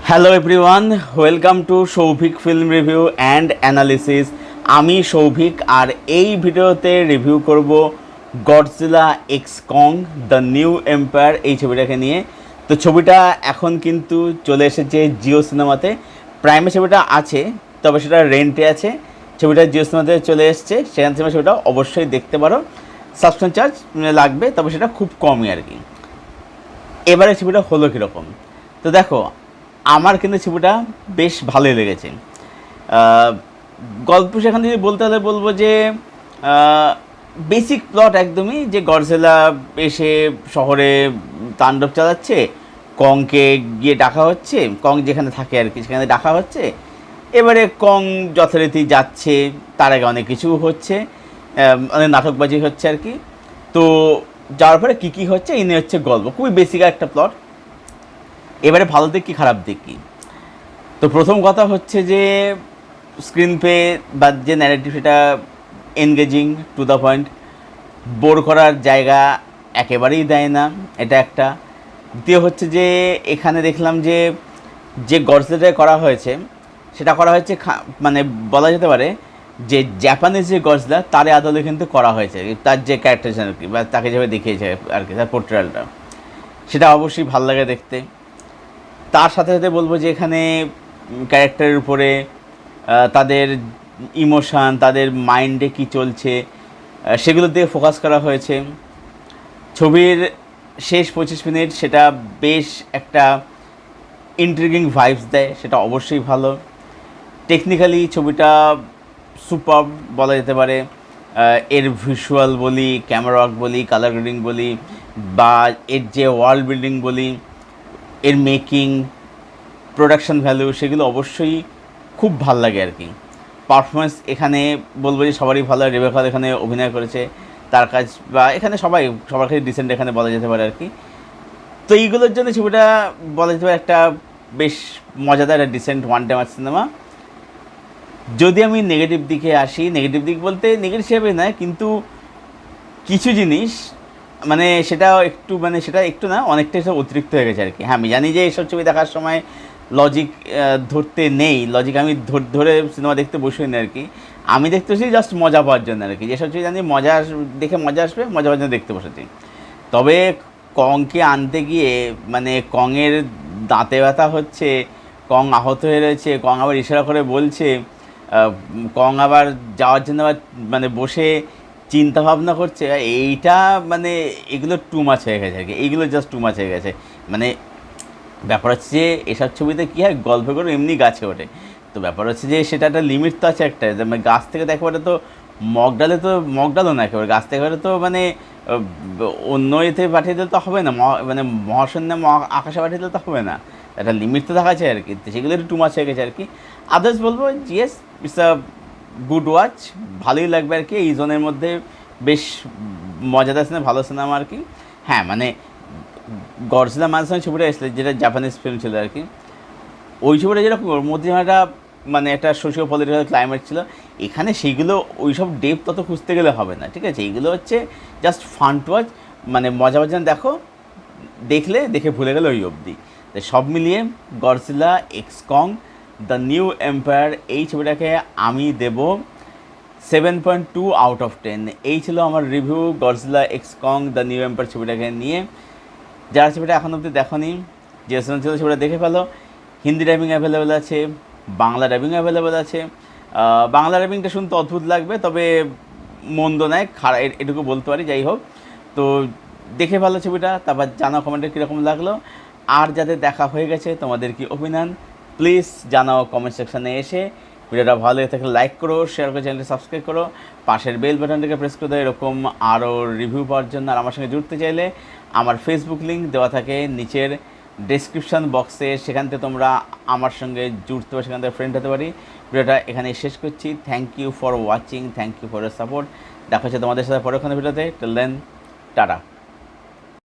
Hello everyone, welcome to Souvik film review and analysis. আমি সৌভিক, আর এই ভিডিওতে রিভিউ করব Godzilla x Kong the new empire এই ছবিটাকে নিয়ে। তো ছবিটা এখন কিন্তু চলে এসেছে জিও সিনেমাতে। প্রাইমে ছবিটা আছে, তবে সেটা রেন্টে আছে। ছবিটা জিও সিনেমাতে চলে এসছে, সেখান থেকে ছবিটা অবশ্যই দেখতে পারো। সাবস্ক্রিপশন চার্জ লাগবে, তবে সেটা খুব কমই আর কি। এবারে ছবিটা হলো কীরকম, তো দেখো, আমার কিন্তু ছবিটা বেশ ভালোই লেগেছে। গল্প সেখান থেকে বলতে হলে বলবো যে বেসিক প্লট একদমই, যে গডজিলা এসে শহরে তাণ্ডব চালাচ্ছে, কংকে গিয়ে ডাকা হচ্ছে, কং যেখানে থাকে আর কি সেখানে ডাকা হচ্ছে। এবারে কং যথারীতি যাচ্ছে, তার আগে অনেক কিছু হচ্ছে, অনেক নাটকবাজি হচ্ছে আর কি। তো যাওয়ার পরে কী কী হচ্ছে এই নিয়ে হচ্ছে গল্প, খুবই বেসিক একটা প্লট। এবারে ভালো দিক কি খারাপ দিক কী, তো প্রথম কথা হচ্ছে যে স্ক্রিন প্লে বা যে ন্যারেটিভ সেটা engaging, to the point, bore করার জায়গা একেবারেই দেয় না, এটা একটা। দ্বিতীয় হচ্ছে যে এখানে দেখলাম যে যে গডজিলাটা করা হয়েছে সেটা করা হয়েছে মানে বলা যেতে পারে যে জাপানিজ যে গডজিলা তার আদলে কিন্তু করা হয়েছে, তার যে ক্যারেক্টারাইজেশন আর কি, বা তাকে যেভাবে দেখিয়েছে আর কি, তার পোর্ট্রেলটা, সেটা অবশ্যই ভালো লাগে দেখতে। তার সাথে সাথে বলবো যে এখানে ক্যারেক্টারের উপরে তাদের ইমোশান, তাদের মাইন্ডে কী চলছে সেগুলো দিয়ে ফোকাস করা হয়েছে। ছবির শেষ 25 মিনিট সেটা বেশ একটা ইন্ট্রিগিং ভাইবস দেয়, সেটা অবশ্যই ভালো। টেকনিক্যালি ছবিটা সুপার বলা যেতে পারে। এর ভিজুয়াল বলি, ক্যামেরা ওয়ার্ক বলি, কালার গ্রেডিং বলি, বা এর যে ওয়ার্ল্ড বিল্ডিং বলি, এর মেকিং, প্রোডাকশন ভ্যালু, সেগুলো অবশ্যই খুব ভাল লাগে আর কি। পারফরমেন্স এখানে বলবো যে সবারই ভালো। রেবেকা হল এখানে অভিনয় করেছে, তার কাজ বা এখানে সবার কাছে ডিসেন্ট এখানে বলা যেতে পারে আর কি। তো এইগুলোর জন্য ছবিটা বলা যেতে পারে একটা বেশ মজাদার, একটা ডিসেন্ট ওয়ান টাইম সিনেমা। যদি আমি নেগেটিভ দিকে আসি, নেগেটিভ দিক বলতে নেগেটিভ হিসেবে নয়, কিন্তু কিছু জিনিস সেটা একটু না, অনেকটাই সব অতিরিক্ত হয়ে গেছে আর কি। হ্যাঁ, আমি জানি যে এইসব ছবি দেখার সময় লজিক ধরতে নেই, লজিক আমি ধরে সিনেমা দেখতে বসিনি আর কি। আমি দেখতে বসেছি জাস্ট মজা পাওয়ার জন্য আর কি। যেসব ছবি জানি দেখে মজা আসবে, মজা পাওয়ার জন্য দেখতে বসেছি। তবে কংকে আনতে গিয়ে কংয়ের দাঁতে ব্যথা হচ্ছে, কং আহত হয়ে রয়েছে, কং আবার ইশারা করে বলছে, কং আবার যাওয়ার জন্য আবার বসে চিন্তা ভাবনা করছে। এইটা এগুলো টু মাছ হয়ে গেছে আর কি, এইগুলো জাস্ট টু মাছ হয়ে গেছে। ব্যাপার হচ্ছে যে এসব ছবিতে কী হয়, গল্প করে এমনি গাছে ওঠে। তো ব্যাপার হচ্ছে যে সেটা একটা লিমিট তো আছে একটা, গাছ থেকে একেবারে তো মগডালও না, একেবারে গাছ থেকে একেবারে তো অন্য এতে পাঠিয়ে দিলে তো হবে না, মহাশূন্যে আকাশে পাঠিয়ে দিলে তো হবে না, একটা লিমিট তো দেখা যায় আর কি। সেগুলো একটু টু মাছ হয়ে গেছে আর কি। আদার্স বলবো yes, it's a good watch, ভালোই লাগবে আর কি। এই জোনের মধ্যে বেশ মজাদার সিনেমা, ভালো সিনেমা আর কি। হ্যাঁ, গডজিলা মাঝখানে ছবিটা এসেছিল, যেটা জাপানিজ ফিল্ম ছিল আর কি, ওই ছবিটা যেরকম ওর মধ্যে একটা সোশিও পলিটিক্যাল ক্লাইমেট ছিল, এখানে সেইগুলো ওইসব ডেপ তত খুঁজতে গেলে হবে না, ঠিক আছে। এইগুলো হচ্ছে জাস্ট ফান টু ওয়াচ, মজা মজা দেখে ভুলে গেলে ওই অবধি। তাই সব মিলিয়ে Godzilla x Kong the new empire এই ছবিটাকে আমি দেব 7.2 আউট অফ 10। এই ছিল আমার review Godzilla x Kong the new empire ছবিটাকে নিয়ে। যারা ছবিটা এখন অবধি দেখনি, যে সিনেমা ছিল ছবিটা দেখে ফেলো। হিন্দি ডাবিং অ্যাভেলেবেল আছে, বাংলা ডাবিং অ্যাভেলেবেল আছে। বাংলা ডাবিংটা শুনতে অদ্ভুত লাগবে, তবে মন্দ নয়, এটুকু বলতে পারি। যাই হোক, তো দেখে ফেলো ছবিটা, তারপর জানাও কমেন্টে কীরকম লাগলো। আর যাদের দেখা হয়ে গেছে তোমাদের কি ওপিনিয়ন প্লিজ জানাও কমেন্ট সেকশানে এসে। ভিডিওটা ভালো লেগে থাকলে লাইক করো, শেয়ার করে চ্যানেলটি সাবস্ক্রাইব করো, পাশের বেল বাটনটিকে প্রেস করে দাও এরকম আরও রিভিউ পাওয়ার জন্য। আর আমার সঙ্গে জুড়তে চাইলে আমার ফেসবুক লিঙ্ক দেওয়া থাকে নিচের ডেসক্রিপশান বক্সে, সেখান থেকে তোমরা আমার সঙ্গে জুড়তে পারো, সেখান থেকে ফ্রেন্ড হতে পারি। ভিডিওটা এখানে শেষ করছি। Thank you for watching, thank you for your support. দেখা হচ্ছে তোমাদের সাথে পরের ভিডিওতে। Till then, tata.